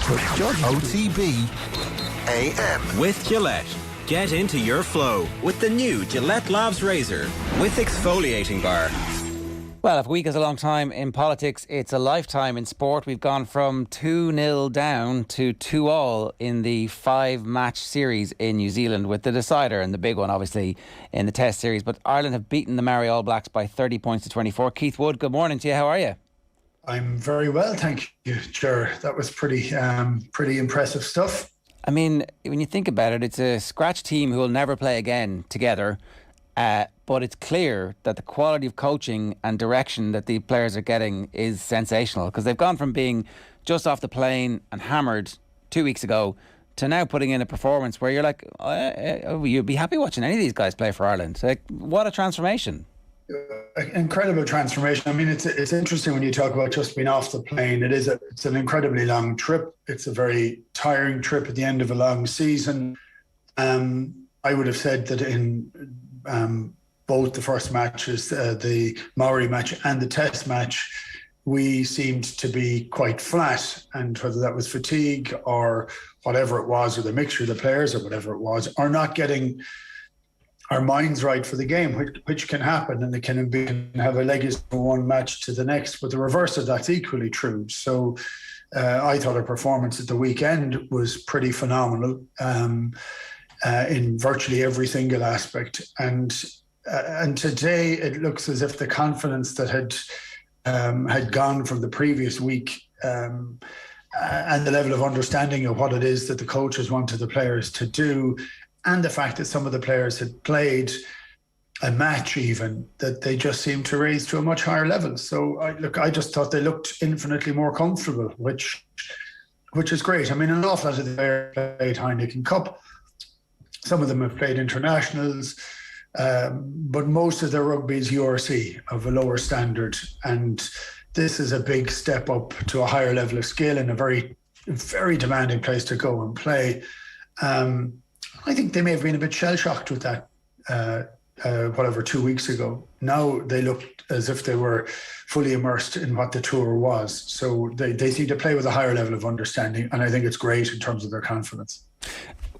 OTB AM. With Gillette. Get into your flow with the new Gillette Labs Razor with exfoliating bar. Well, if a week is a long time in politics, it's a lifetime in sport. We've gone from 2-0 down to 2-2 in the 5-match series in New Zealand, with the decider and the big one, obviously, in the Test series. But Ireland have beaten the Māori All Blacks by 30 points to 24. Keith Wood, good morning to you. How are you? I'm very well, thank you, Ger. That was pretty impressive stuff. I mean, when you think about it, it's a scratch team who will never play again together. But it's clear that the quality of coaching and direction that the players are getting is sensational, because they've gone from being just off the plane and hammered 2 weeks ago to now putting in a performance where you're like, you'd be happy watching any of these guys play for Ireland. Like, what a transformation. Incredible transformation. I mean, it's interesting when you talk about just being off the plane. It's an incredibly long trip. It's a very tiring trip at the end of a long season. I would have said that in both the first matches, the Māori match and the Test match, we seemed to be quite flat, and whether that was fatigue or whatever it was, or the mixture of the players or whatever it was, or not getting our minds right for the game, which can happen, and it can have a legacy from one match to the next. But the reverse of that's equally true. So I thought our performance at the weekend was pretty phenomenal in virtually every single aspect. And today it looks as if the confidence that had gone from the previous week and the level of understanding of what it is that the coaches wanted the players to do, and the fact that some of the players had played a match even, that they just seemed to raise to a much higher level. So I just thought they looked infinitely more comfortable, which is great. I mean, an awful lot of the players played Heineken Cup. Some of them have played internationals, but most of their rugby is URC of a lower standard. And this is a big step up to a higher level of skill in a very, very demanding place to go and play. I think they may have been a bit shell-shocked with that, 2 weeks ago. Now they looked as if they were fully immersed in what the tour was. So they seem to play with a higher level of understanding, and I think it's great in terms of their confidence.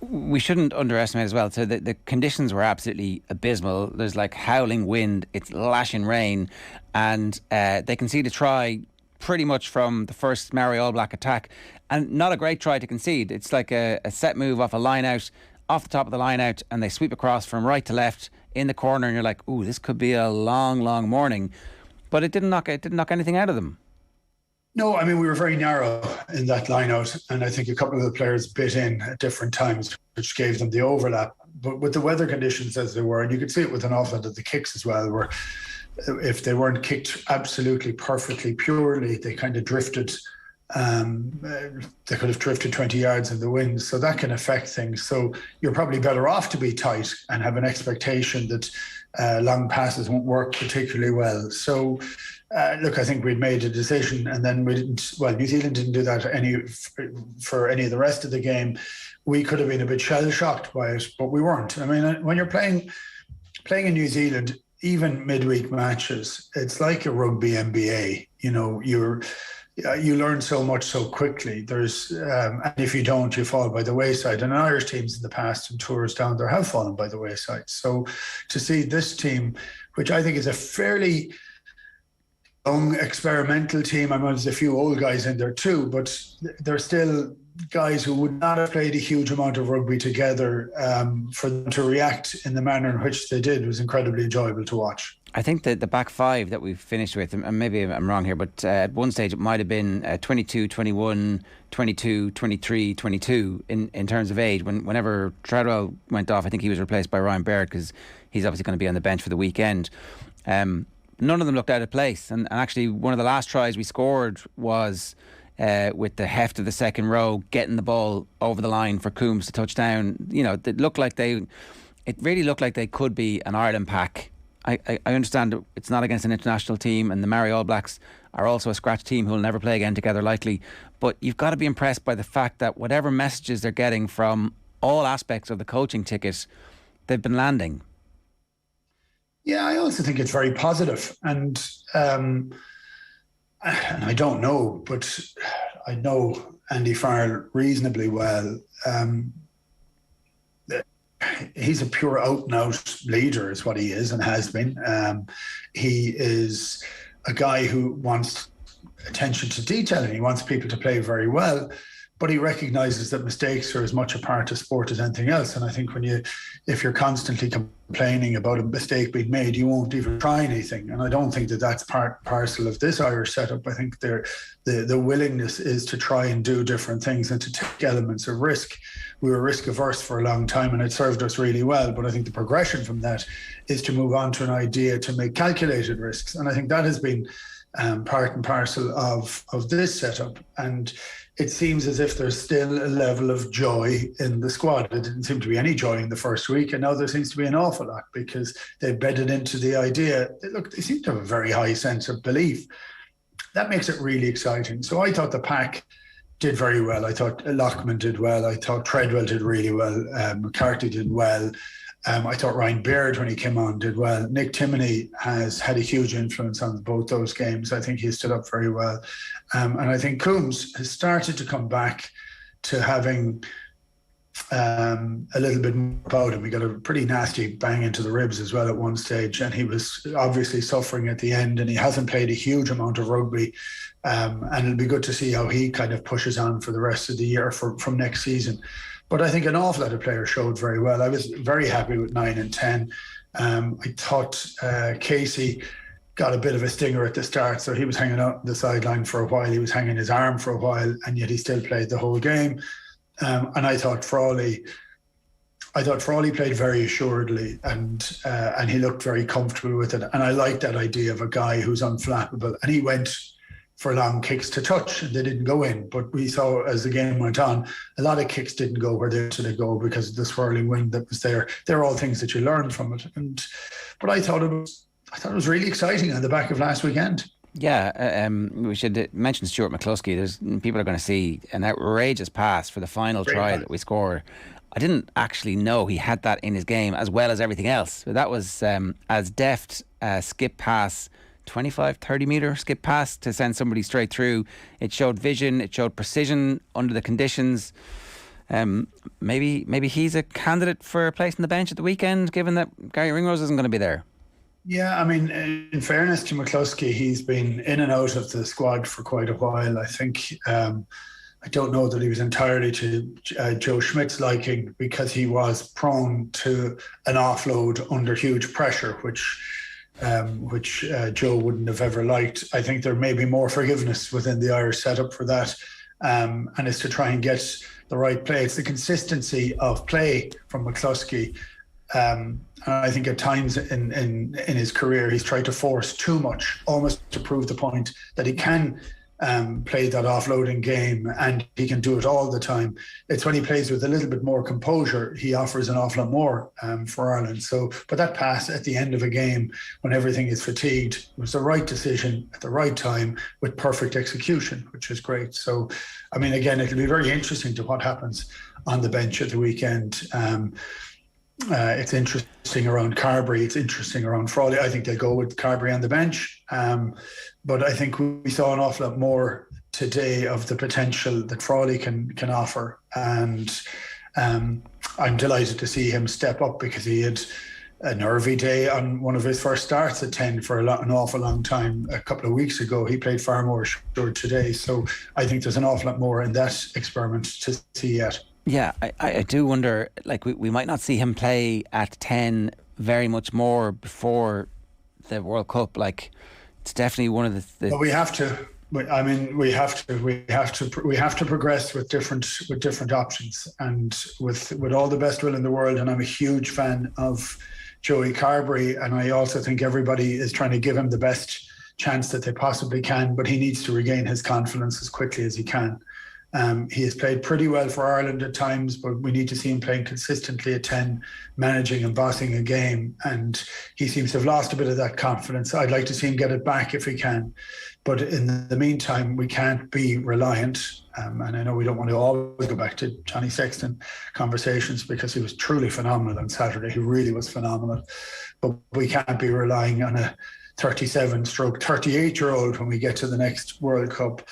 We shouldn't underestimate as well. So the conditions were absolutely abysmal. There's like howling wind, it's lashing rain, and they conceded a try pretty much from the first Māori All Black attack, and not a great try to concede. It's like a set move off a line out, off the top of the line out, and they sweep across from right to left in the corner, and you're like, ooh, this could be a long, long morning. But it didn't knock anything out of them. No, I mean, we were very narrow in that line out, and I think a couple of the players bit in at different times, which gave them the overlap. But with the weather conditions as they were, and you could see it with an awful lot of the kicks as well, where if they weren't kicked absolutely perfectly purely, they kind of drifted. They could have drifted 20 yards in the wind, so that can affect things. So you're probably better off to be tight and have an expectation that long passes won't work particularly well. So look, I think we'd made a decision, and then we didn't. Well, New Zealand didn't do that for any of the rest of the game. We could have been a bit shell-shocked by it, but we weren't. I mean, when you're playing in New Zealand, even midweek matches, it's like a rugby MBA. You know, you learn so much so quickly. And if you don't, you fall by the wayside. And Irish teams in the past and tours down there have fallen by the wayside. So to see this team, which I think is a fairly young experimental team, I mean, there's a few old guys in there too, but they're still guys who would not have played a huge amount of rugby together. For them to react in the manner in which they did was incredibly enjoyable to watch. I think that the back five that we've finished with, and maybe I'm wrong here, but at one stage it might have been 22, 21, 22, 23, 22 in terms of age. Whenever Treadwell went off, I think he was replaced by Ryan Baird, because he's obviously going to be on the bench for the weekend. None of them looked out of place. And actually, one of the last tries we scored was with the heft of the second row, getting the ball over the line for Coombs to touch down. You know, it really looked like they could be an Ireland pack. I understand it's not against an international team, and the Māori All Blacks are also a scratch team who will never play again together likely. But you've got to be impressed by the fact that whatever messages they're getting from all aspects of the coaching ticket, they've been landing. Yeah, I also think it's very positive. And and I don't know, but I know Andy Farrell reasonably well. He's a pure out-and-out leader is what he is and has been. He is a guy who wants attention to detail and he wants people to play very well, but he recognises that mistakes are as much a part of sport as anything else. And I think if you're constantly complaining about a mistake being made, you won't even try anything. And I don't think that that's parcel of this Irish setup. I think the willingness is to try and do different things and to take elements of risk. We were risk averse for a long time and it served us really well. But I think the progression from that is to move on to an idea to make calculated risks. And I think that has been part and parcel of this setup. And it seems as if there's still a level of joy in the squad. There didn't seem to be any joy in the first week, and now there seems to be an awful lot because they've bedded into the idea. Look, they seem to have a very high sense of belief. That makes it really exciting. So I thought the pack did very well. I thought Lockman did well. I thought Treadwell did really well. McCarthy did well. I thought Ryan Baird, when he came on, did well. Nick Timoney has had a huge influence on both those games. I think he stood up very well. And I think Coombs has started to come back to having a little bit more about him. He got a pretty nasty bang into the ribs as well at one stage, and he was obviously suffering at the end, and he hasn't played a huge amount of rugby. And it'll be good to see how he kind of pushes on for the rest of the year from next season. But I think an awful lot of players showed very well. I was very happy with 9 and 10. I thought Casey got a bit of a stinger at the start, so he was hanging out the sideline for a while. He was hanging his arm for a while, and yet he still played the whole game. And I thought Frawley played very assuredly, and he looked very comfortable with it. And I like that idea of a guy who's unflappable. And he went for long kicks to touch, and they didn't go in. But we saw as the game went on, a lot of kicks didn't go where they should go because of the swirling wind that was there. They're all things that you learn from it. But I thought it was really exciting on the back of last weekend. Yeah, we should mention Stuart McCluskey. People are going to see an outrageous pass for the final try that we scored. I didn't actually know he had that in his game as well as everything else. But that was as deft skip pass, 25, 30 metre skip pass to send somebody straight through. It showed vision, it showed precision under the conditions. Maybe he's a candidate for a place on the bench at the weekend, given that Gary Ringrose isn't going to be there. Yeah, I mean, in fairness to McCluskey, he's been in and out of the squad for quite a while. I think, I don't know that he was entirely to Joe Schmidt's liking, because he was prone to an offload under huge pressure, which Joe wouldn't have ever liked. I think there may be more forgiveness within the Irish setup for that, and it's to try and get the right play. It's the consistency of play from McCluskey. And I think at times in his career, he's tried to force too much, almost to prove the point that he can play that offloading game and he can do it all the time. It's when he plays with a little bit more composure, he offers an awful lot more for Ireland. So, but that pass at the end of a game when everything is fatigued was the right decision at the right time with perfect execution, which is great. So, I mean, again, it'll be very interesting to what happens on the bench at the weekend. It's interesting around Carberry. It's interesting around Frawley. I think they'll go with Carberry on the bench. But I think we saw an awful lot more today of the potential that Frawley can offer. And I'm delighted to see him step up, because he had a nervy day on one of his first starts at 10 for an awful long time a couple of weeks ago. He played far more assured today. So I think there's an awful lot more in that experiment to see yet. Yeah, I do wonder, like, we might not see him play at 10 very much more before the World Cup. Like, it's definitely one of the But we have to. I mean, we have to progress with different options, and with all the best will in the world. And I'm a huge fan of Joey Carberry, and I also think everybody is trying to give him the best chance that they possibly can. But he needs to regain his confidence as quickly as he can. He has played pretty well for Ireland at times, but we need to see him playing consistently at 10, managing and bossing a game. And he seems to have lost a bit of that confidence. I'd like to see him get it back if he can. But in the meantime, we can't be reliant. And I know we don't want to always go back to Johnny Sexton conversations, because he was truly phenomenal on Saturday. He really was phenomenal. But we can't be relying on a 37-38-year-old when we get to the next World Cup,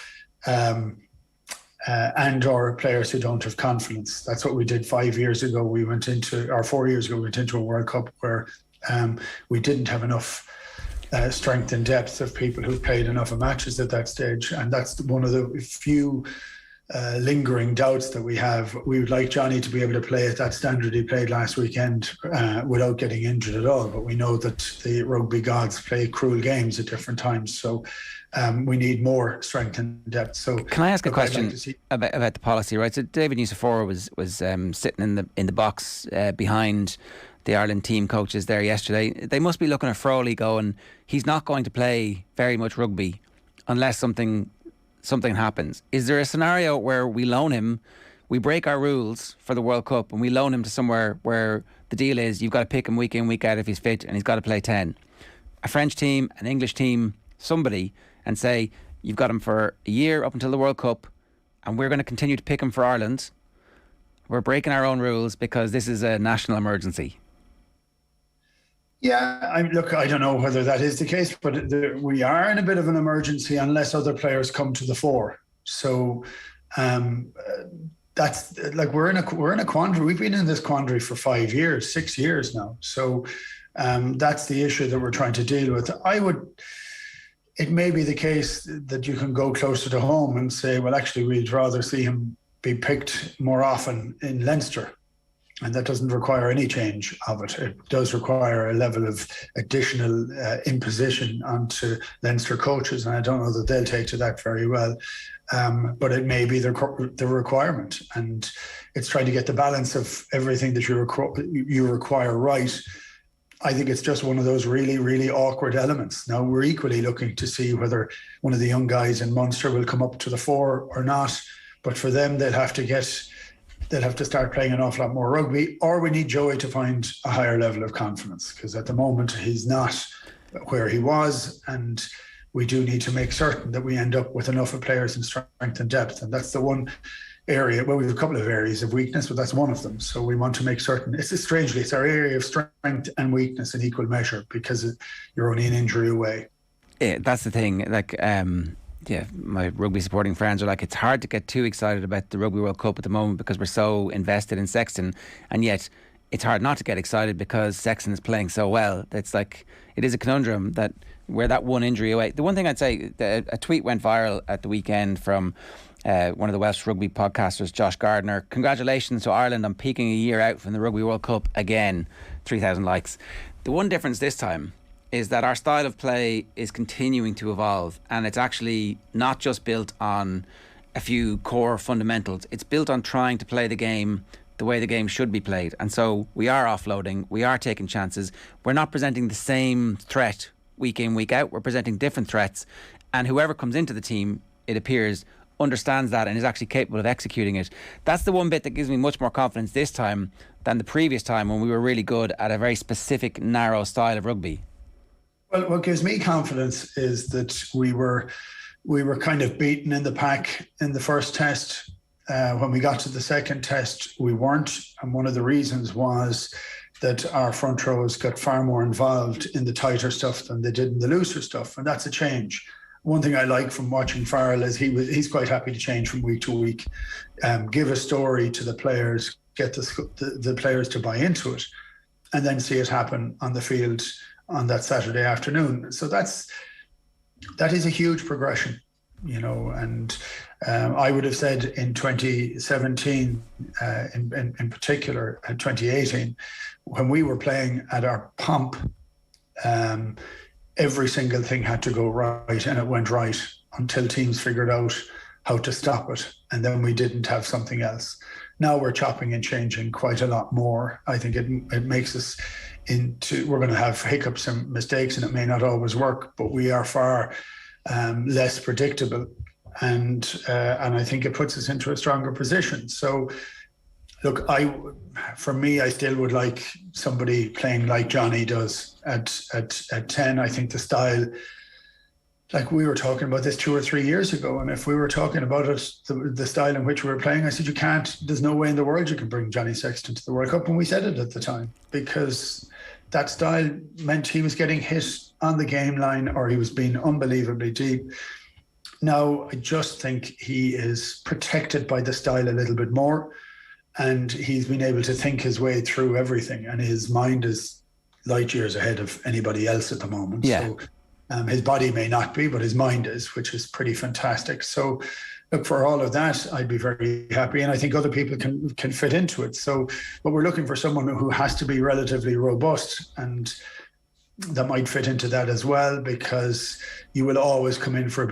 and or players who don't have confidence. That's what we did 5 years ago. 4 years ago, we went into a World Cup where we didn't have enough strength and depth of people who played enough of matches at that stage. And that's one of the few lingering doubts that we have. We would like Johnny to be able to play at that standard he played last weekend without getting injured at all. But we know that the rugby gods play cruel games at different times. So we need more strength and depth. So can I ask a question about the policy? Right. So David Nucifora was sitting in the box behind the Ireland team coaches there yesterday. They must be looking at Frawley going, he's not going to play very much rugby unless something happens. Is there a scenario where we loan him, we break our rules for the World Cup and we loan him to somewhere where the deal is you've got to pick him week in, week out if he's fit and he's got to play 10? A French team, an English team, somebody, and say you've got him for a year up until the World Cup and we're going to continue to pick him for Ireland. We're breaking our own rules because this is a national emergency. Yeah, I don't know whether that is the case, but we are in a bit of an emergency unless other players come to the fore. So that's like we're in a quandary. We've been in this quandary for 5 years, 6 years now. So that's the issue that we're trying to deal with. It may be the case that you can go closer to home and say, well, actually, we'd rather see him be picked more often in Leinster. And that doesn't require any change of it. It does require a level of additional imposition onto Leinster coaches, and I don't know that they'll take to that very well. But it may be the requirement, and it's trying to get the balance of everything that you require right. I think it's just one of those really, really awkward elements. Now, we're equally looking to see whether one of the young guys in Munster will come up to the fore or not. But for them, they'll have to start playing an awful lot more rugby, or we need Joey to find a higher level of confidence, because at the moment he's not where he was, and we do need to make certain that we end up with enough of players in strength and depth. And that's the one area, well, we have a couple of areas of weakness, but that's one of them. So we want to make certain, it's our area of strength and weakness in equal measure, because you're only an injury away. Yeah, that's the thing. Like, my rugby supporting friends are like, it's hard to get too excited about the Rugby World Cup at the moment because we're so invested in Sexton, and yet it's hard not to get excited because Sexton is playing so well. It's like, it is a conundrum that we're that one injury away. The one thing I'd say, a tweet went viral at the weekend from one of the Welsh rugby podcasters, Josh Gardner. Congratulations to Ireland on peaking a year out from the Rugby World Cup again. 3,000 likes. The one difference this time is that our style of play is continuing to evolve, and it's actually not just built on a few core fundamentals. It's built on trying to play the game the way the game should be played. And so we are offloading, we are taking chances. We're not presenting the same threat week in, week out. We're presenting different threats, and whoever comes into the team, it appears, understands that and is actually capable of executing it. That's the one bit that gives me much more confidence this time than the previous time when we were really good at a very specific, narrow style of rugby. Well, what gives me confidence is that we were kind of beaten in the pack in the first test. When we got to the second test, we weren't. And one of the reasons was that our front rows got far more involved in the tighter stuff than they did in the looser stuff. And that's a change. One thing I like from watching Farrell is he's quite happy to change from week to week, give a story to the players, get the players to buy into it, and then see it happen on the field on that Saturday afternoon. So that is a huge progression, and I would have said in 2017, in particular, and 2018, when we were playing at our pomp, every single thing had to go right, and it went right until teams figured out how to stop it, and then we didn't have something else. Now we're chopping and changing quite a lot more. I think it makes us we're going to have hiccups and mistakes, and it may not always work, but we are far less predictable, and I think it puts us into a stronger position. So look, for me, I still would like somebody playing like Johnny does at 10. I think the style, like we were talking about this 2 or 3 years ago, and if we were talking about it, the style in which we were playing, I said, there's no way in the world you can bring Johnny Sexton to the World Cup, and we said it at the time, because that style meant he was getting hit on the game line or he was being unbelievably deep. Now, I just think he is protected by the style a little bit more, and he's been able to think his way through everything, and his mind is light years ahead of anybody else at the moment. Yeah. So his body may not be, but his mind is, which is pretty fantastic. So look, for all of that, I'd be very happy, and I think other people can fit into it. So, but we're looking for someone who has to be relatively robust, and that might fit into that as well, because you will always come in for a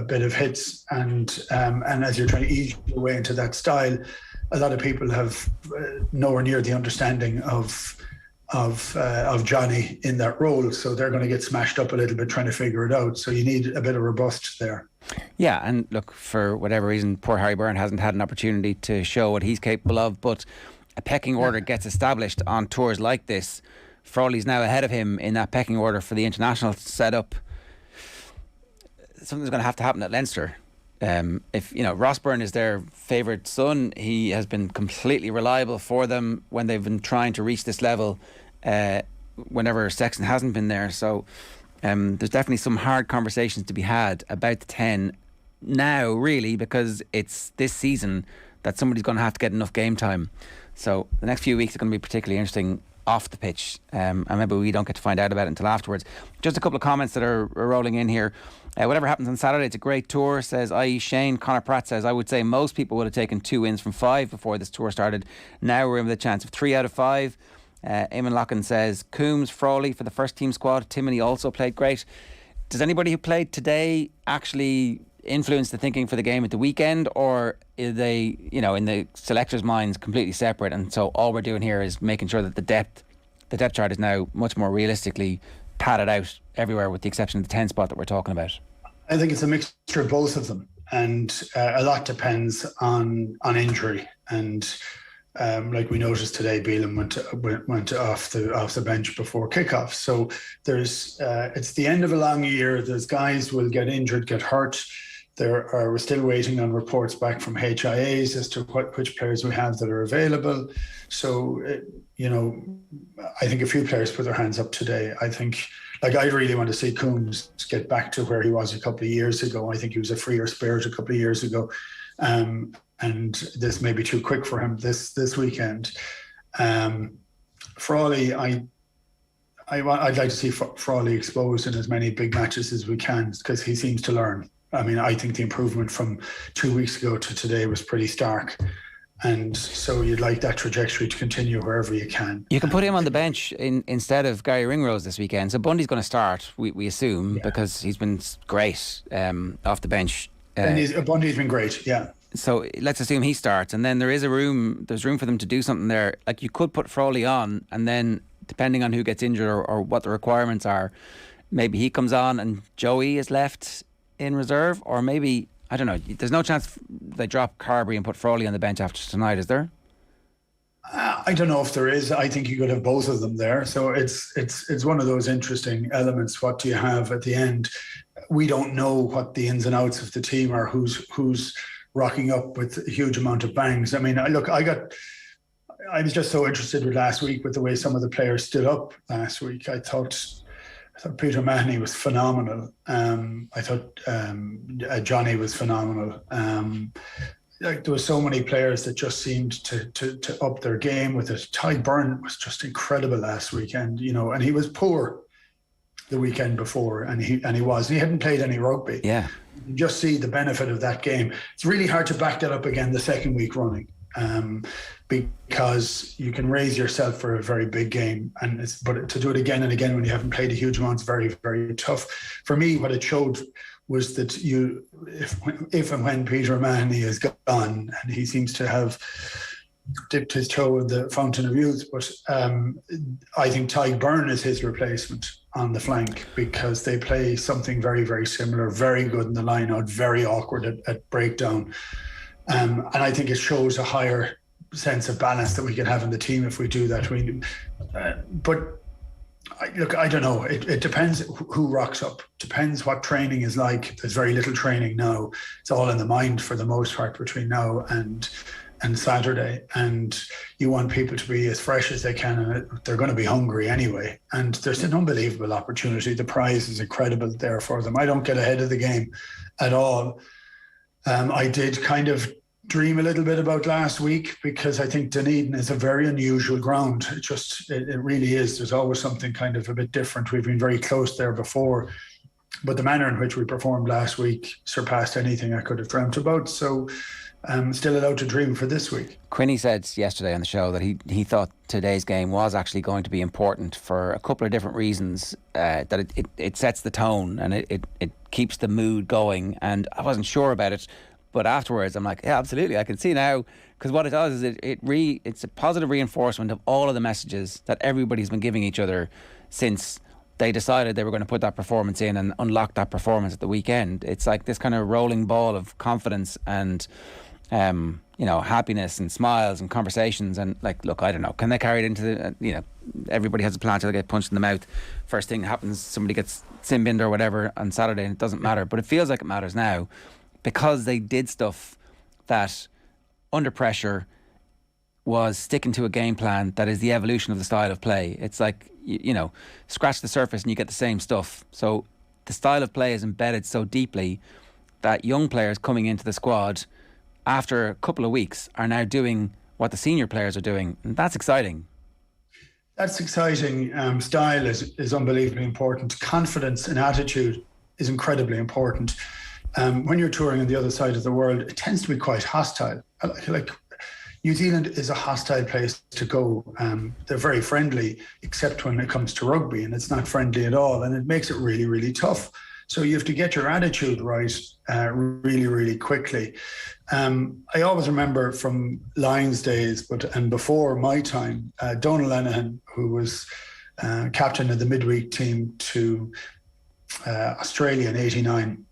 bit of hits, and as you're trying to ease your way into that style, a lot of people have nowhere near the understanding of Johnny in that role, so they're going to get smashed up a little bit trying to figure it out. So you need a bit of robust there. Yeah, and look, for whatever reason, poor Harry Byrne hasn't had an opportunity to show what he's capable of, but a pecking order gets established on tours like this. Frawley's now ahead of him in that pecking order for the international setup. Something's going to have to happen at Leinster. If Ross Byrne is their favourite son, he has been completely reliable for them when they've been trying to reach this level, whenever Sexton hasn't been there. So there's definitely some hard conversations to be had about the 10 now, really, because it's this season that somebody's going to have to get enough game time. So the next few weeks are going to be particularly interesting off the pitch, and maybe we don't get to find out about it until afterwards. Just a couple of comments that are rolling in here. Whatever happens on Saturday, it's a great tour, says I.E. Shane. Connor Pratt says, I would say most people would have taken 2 wins from 5 before this tour started. Now we're in with a chance of 3 out of 5. Eamon Locken says, Coombs, Frawley for the first team squad. Timoney also played great. Does anybody who played today actually influence the thinking for the game at the weekend, or are they, in the selectors' minds, completely separate, and so all we're doing here is making sure that the depth chart is now much more realistically padded out everywhere, with the exception of the 10 spot that we're talking about? I think it's a mixture of both of them, and a lot depends on injury. And like we noticed today, Bealham went off the bench before kickoff. So it's the end of a long year. There's guys will get injured, get hurt. We're still waiting on reports back from HIAs as to which players we have that are available. So, I think a few players put their hands up today. I think, I really want to see Coombs get back to where he was a couple of years ago. I think he was a freer spirit a couple of years ago. And this may be too quick for him this weekend. Frawley, I'd like to see Frawley exposed in as many big matches as we can, because he seems to learn. I mean, I think the improvement from 2 weeks ago to today was pretty stark. And so you'd like that trajectory to continue wherever you can. You can put him on the bench instead of Gary Ringrose this weekend. So Bundy's going to start, we assume, because he's been great off the bench. And Bundy's been great, yeah. So let's assume he starts, and then there's room for them to do something there. Like, you could put Frawley on, and then depending on who gets injured or what the requirements are, maybe he comes on and Joey is left in reserve, or maybe, I don't know, there's no chance they drop Carberry and put Frawley on the bench after tonight, is there? I don't know if there is. I think you could have both of them there. So it's one of those interesting elements. What do you have at the end? We don't know what the ins and outs of the team are, who's rocking up with a huge amount of bangs. I mean, look, I was just so interested with last week with the way some of the players stood up last week. I thought Peter Mahoney was phenomenal. I thought Johnny was phenomenal. There were so many players that just seemed to up their game with it. Ty Byrne was just incredible last weekend, and he was poor the weekend before, and he hadn't played any rugby. Yeah, you just see the benefit of that game. It's really hard to back that up again the second week running. Because you can raise yourself for a very big game, but to do it again and again when you haven't played a huge amount is very, very tough. For me, what it showed was that if and when Peter Mahoney is gone, and he seems to have dipped his toe in the fountain of youth, but I think Ty Byrne is his replacement on the flank, because they play something very, very similar, very good in the line out, very awkward at breakdown. And I think it shows a higher sense of balance that we can have in the team if we do that. I don't know. It depends who rocks up. Depends what training is like. There's very little training now. It's all in the mind for the most part between now and and Saturday, and you want people to be as fresh as they can, and they're going to be hungry anyway. And there's an unbelievable opportunity. The prize is incredible there for them. I don't get ahead of the game at all. I did kind of dream a little bit about last week, because I think Dunedin is a very unusual ground. It really is. There's always something kind of a bit different. We've been very close there before, but the manner in which we performed last week surpassed anything I could have dreamt about. So I'm still allowed to dream for this week. Quinny said yesterday on the show that he thought today's game was actually going to be important for a couple of different reasons. That it sets the tone and it keeps the mood going. And I wasn't sure about it, but afterwards I'm like, yeah, absolutely, I can see now. Because what it does is it's a positive reinforcement of all of the messages that everybody's been giving each other since they decided they were going to put that performance in and unlock that performance at the weekend. It's like this kind of rolling ball of confidence and happiness and smiles and conversations. And like, look, I don't know, can they carry it into the everybody has a plan till they get punched in the mouth. First thing happens, somebody gets sin binned or whatever on Saturday, and it doesn't matter. But it feels like it matters now, because they did stuff that under pressure was sticking to a game plan that is the evolution of the style of play. It's like, scratch the surface and you get the same stuff. So the style of play is embedded so deeply that young players coming into the squad after a couple of weeks are now doing what the senior players are doing, and that's exciting. That's exciting. Style is unbelievably important. Confidence and attitude is incredibly important. When you're touring on the other side of the world, it tends to be quite hostile. Like New Zealand is a hostile place to go. They're very friendly, except when it comes to rugby, and it's not friendly at all, and it makes it really, really tough. So you have to get your attitude right really, really quickly. I always remember from Lions days, and before my time, Donal Lenihan, who was captain of the midweek team to Australia in '89.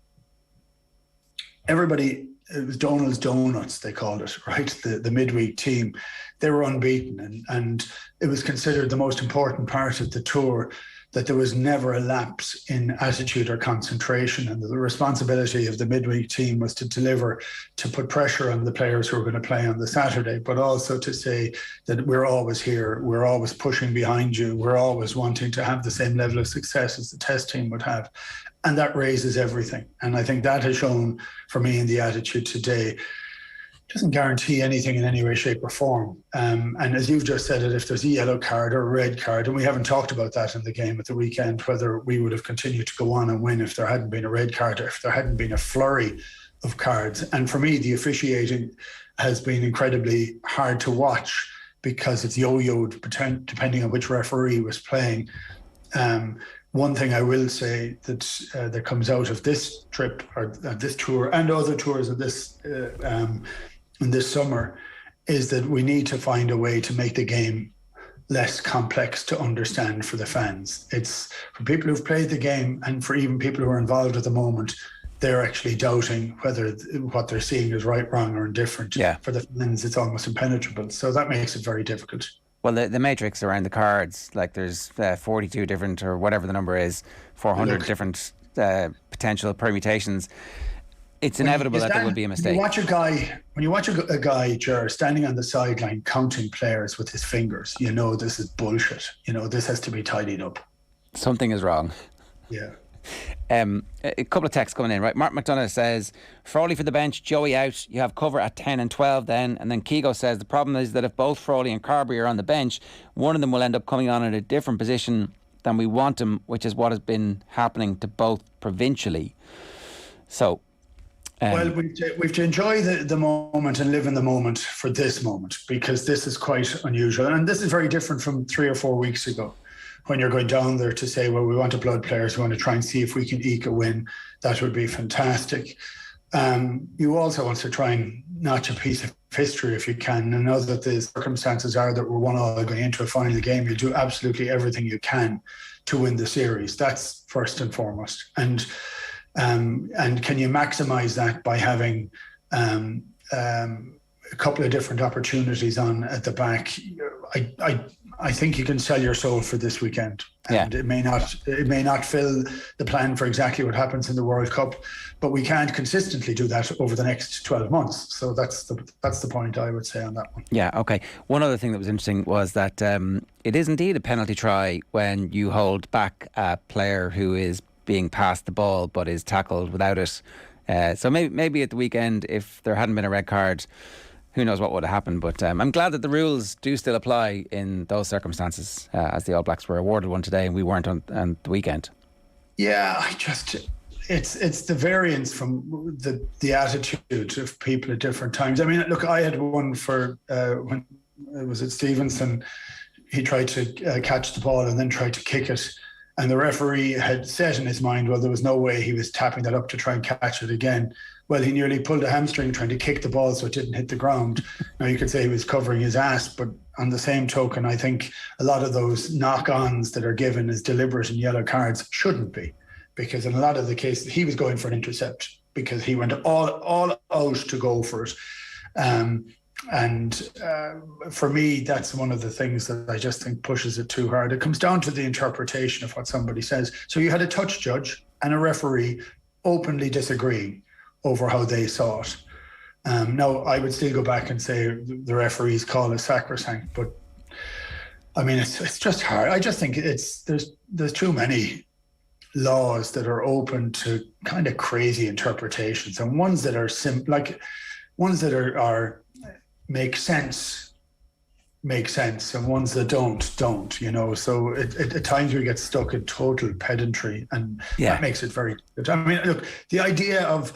Everybody, it was Donald's Donuts, they called it, right? The midweek team. They were unbeaten, and it was considered the most important part of the tour, that there was never a lapse in attitude or concentration. And the responsibility of the midweek team was to deliver, to put pressure on the players who were going to play on the Saturday, but also to say that we're always here, we're always pushing behind you, we're always wanting to have the same level of success as the test team would have. And that raises everything. And I think that has shown for me in the attitude today. Doesn't guarantee anything in any way, shape or form. And as you've just said it, if there's a yellow card or a red card, and we haven't talked about that in the game at the weekend, whether we would have continued to go on and win if there hadn't been a red card, or if there hadn't been a flurry of cards. And for me, the officiating has been incredibly hard to watch, because it's yo-yoed depending on which referee was playing. One thing I will say that comes out of this trip, or this tour, and other tours of this in this summer, is that we need to find a way to make the game less complex to understand for the fans. It's for people who've played the game, and for even people who are involved at the moment, they're actually doubting whether what they're seeing is right, wrong, or indifferent. Yeah. For the fans, it's almost impenetrable. So that makes it very difficult. Well, the matrix around the cards, like there's 42 different, or whatever the number is, 400 different potential permutations. It's inevitable that there would be a mistake. When you watch a guy, Ger, standing on the sideline counting players with his fingers, you know this is bullshit. You know this has to be tidied up. Something is wrong. Yeah. A couple of texts coming in, right? Mark McDonough says, Frawley for the bench, Joey out, you have cover at 10 and 12 then. And then Keego says, the problem is that if both Frawley and Carberry are on the bench, one of them will end up coming on in a different position than we want him, which is what has been happening to both provincially. So well, we've to enjoy the moment and live in the moment for this moment, because this is quite unusual. And this is very different from 3 or 4 weeks ago, when you're going down there to say, well, we want to blood players, we want to try and see if we can eke a win. That would be fantastic. You also want to try and notch a piece of history if you can, and know that the circumstances are that we're 1-1 going into a final game. You'll do absolutely everything you can to win the series. That's first and foremost. And can you maximise that by having a couple of different opportunities on at the back? I think you can sell your soul for this weekend, and it may not fill the plan for exactly what happens in the World Cup, but we can't consistently do that over the next 12 months. So that's the point I would say on that one. Yeah, okay. One other thing that was interesting was that it is indeed a penalty try when you hold back a player who is being passed the ball but is tackled without it. So maybe at the weekend, if there hadn't been a red card, who knows what would have happened. But I'm glad that the rules do still apply in those circumstances, as the All Blacks were awarded one today and we weren't on the weekend. Yeah, it's the variance from the attitude of people at different times. I mean, look, I had one for when was it Stevenson? He tried to catch the ball and then tried to kick it. And the referee had said in his mind, well, there was no way he was tapping that up to try and catch it again. Well, he nearly pulled a hamstring trying to kick the ball so it didn't hit the ground. Now, you could say he was covering his ass, but on the same token, I think a lot of those knock-ons that are given as deliberate and yellow cards shouldn't be. Because in a lot of the cases, he was going for an intercept because he went all out to go for it. For me, that's one of the things that I just think pushes it too hard. It comes down to the interpretation of what somebody says. So you had a touch judge and a referee openly disagreeing over how they saw it. Now, I would still go back and say the referee's call is sacrosanct, but I mean, it's just hard. I just think there's too many laws that are open to kind of crazy interpretations, and ones that are ones that are make sense, and ones that don't, you know. So at times we get stuck in total pedantry, and that makes it very good. I mean, look, the idea of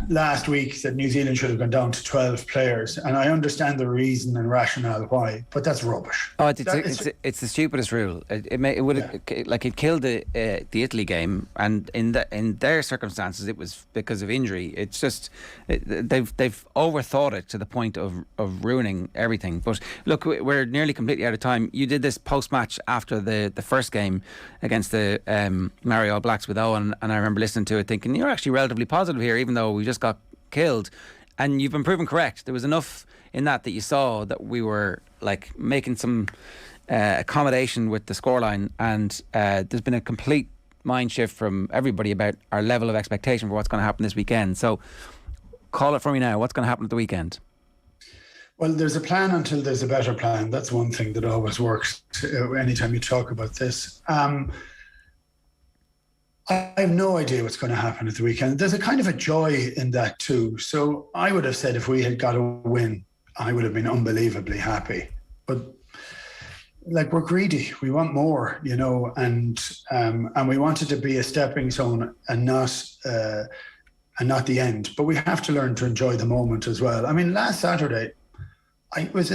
last week that New Zealand should have gone down to 12 players, and I understand the reason and rationale why, but that's rubbish. Oh, it's the stupidest rule. It killed the Italy game, and in their circumstances it was because of injury. It's just they've overthought it to the point of ruining everything. But look, we're nearly completely out of time. You did this post match after the first game against the Māori All Blacks with Owen, and I remember listening to it thinking you're actually relatively positive here, even though we just got killed. And you've been proven correct. There was enough in that you saw that we were like making some accommodation with the scoreline, and there's been a complete mind shift from everybody about our level of expectation for what's going to happen this weekend. So call it for me now. What's going to happen at the weekend? Well, there's a plan until there's a better plan. That's one thing that always works anytime you talk about this. I have no idea what's going to happen at the weekend. There's a kind of a joy in that too. So I would have said if we had got a win, I would have been unbelievably happy. But like, we're greedy. We want more, you know, and we want it to be a stepping stone and not the end. But we have to learn to enjoy the moment as well. I mean, last Saturday, I was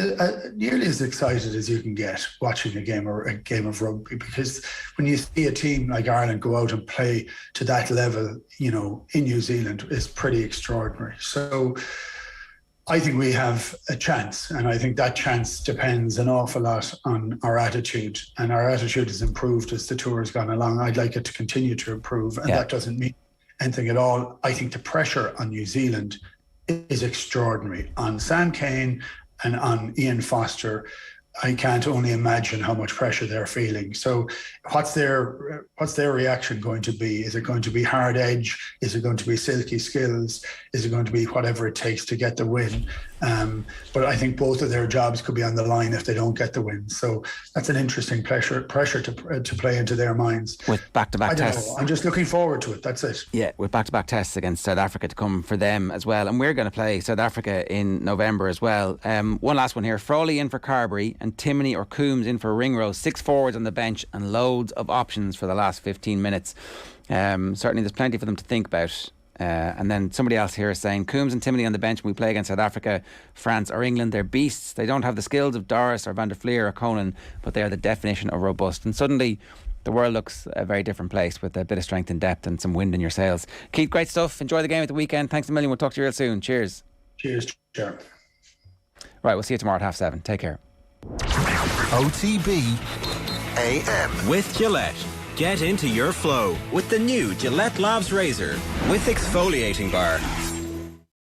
nearly as excited as you can get watching a game of rugby, because when you see a team like Ireland go out and play to that level, you know, in New Zealand, is pretty extraordinary. So I think we have a chance, and I think that chance depends an awful lot on our attitude, and our attitude has improved as the tour has gone along. I'd like it to continue to improve, and that doesn't mean anything at all. I think the pressure on New Zealand is extraordinary, on Sam Cane and on Ian Foster. I can't only imagine how much pressure they're feeling. So what's their reaction going to be? Is it going to be hard edge? Is it going to be silky skills? Is it going to be whatever it takes to get the win? But I think both of their jobs could be on the line if they don't get the win. So that's an interesting pressure to play into their minds. With back-to-back tests. I'm just looking forward to it. That's it. Yeah, with back-to-back tests against South Africa to come for them as well. And we're going to play South Africa in November as well. One last one here. Frawley in for Carberry and Timoney or Coombs in for Ringrose. 6 forwards on the bench and loads of options for the last 15 minutes. Certainly there's plenty for them to think about. And then somebody else here is saying Coombs and Timoney on the bench when we play against South Africa, France or England. They're beasts. They don't have the skills of Doris or Van der Fleer or Conan, but they are the definition of robust. And suddenly the world looks a very different place with a bit of strength and depth and some wind in your sails. Keith, great stuff. Enjoy the game at the weekend. Thanks a million. We'll talk to you real soon. Cheers. Cheers, Ger. Right, we'll see you tomorrow at 7:30. Take care. OTB AM. With Gillette. Get into your flow with the new Gillette Labs Razor with exfoliating bar.